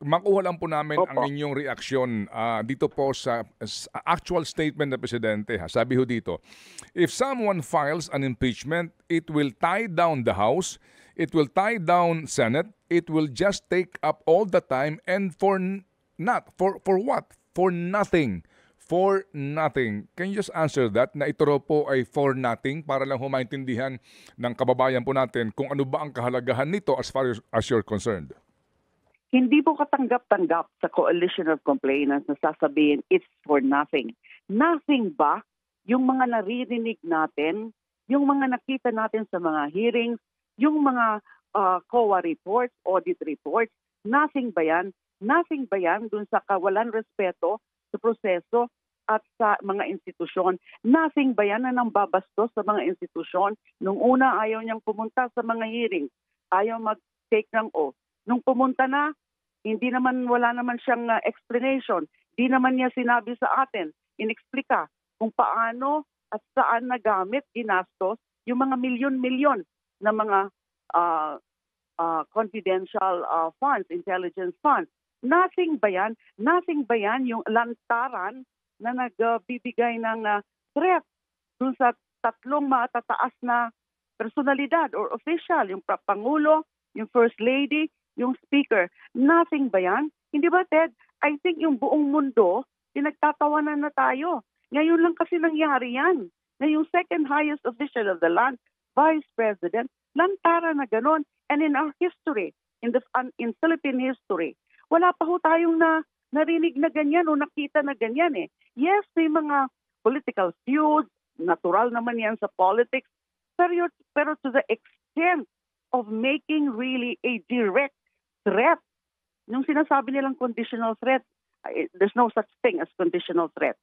makuha lang po namin ang Opo. inyong reaksyon dito po sa actual statement ng Presidente. Ha? Sabi ho dito, if someone files an impeachment, it will tie down the House, it will tie down Senate, it will just take up all the time and for what? For nothing. For nothing. Can you just answer that? Na ito raw po ay for nothing para lang humaintindihan ng kababayan po natin kung ano ba ang kahalagahan nito as far as you're concerned. Hindi po katanggap-tanggap sa coalition of complainants na sasabihin it's for nothing. Nothing ba yung mga naririnig natin, yung mga nakita natin sa mga hearings, yung mga COA reports, audit reports, nothing ba yan? Nothing ba yan dun sa kawalan respeto sa proseso at sa mga institusyon? Nothing ba yan na nambabastos sa mga institusyon? Nung una, ayaw niyang pumunta sa mga hearings. Ayaw mag-take ng oath. Nung pumunta na, wala naman siyang explanation. Di naman niya sinabi sa atin, inexplika kung paano at saan nagamit, ginastos, yung mga milyon-milyon na mga confidential funds, intelligence funds. Nothing ba yan? Nothing ba yan yung lantaran na nagbibigay ng threat dun sa tatlong matataas na personalidad or official, yung Pangulo, yung First Lady, yung Speaker. Nothing ba yan? Hindi ba, Ted? I think yung buong mundo, pinagtatawanan na tayo. Ngayon lang kasi nangyari yan. Na yung second highest official of the land, Vice President, lantara na ganon. And in our history, in Philippine history, wala pa ho tayong narinig na ganyan o nakita na ganyan eh. Yes, may mga political feuds, natural naman yan sa politics, pero to the extent of making really a direct threat. Yung sinasabi nilang conditional threat, there's no such thing as conditional threat.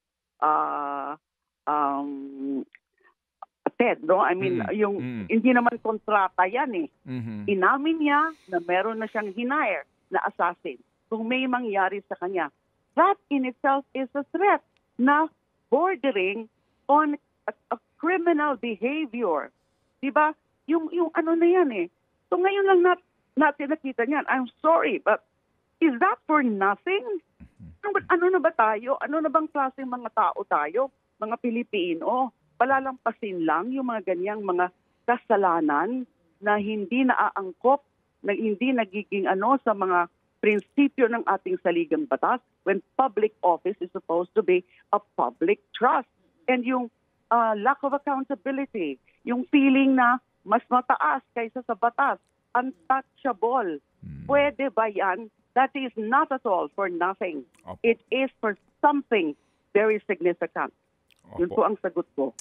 Ted, no? I mean, hindi naman kontrata yan eh. Inamin niya na meron na siyang hinire na assassin kung may mangyari sa kanya. That in itself is a threat na bordering on a criminal behavior. Diba? Yung ano na yan eh. So ngayon lang natin nakita niyan. I'm sorry, but is that for nothing? Ano na ba tayo? Ano na bang klaseng mga tao tayo? Mga Pilipino? Palalampasin lang yung mga ganyang mga kasalanan na hindi naaangkop, na hindi nagiging sa mga prinsipyo ng ating saligang batas when public office is supposed to be a public trust. And yung lack of accountability, yung feeling na mas mataas kaysa sa batas, untouchable. Pwede ba yan? That is not at all for nothing. It is for something very significant. Yun po ang sagot ko.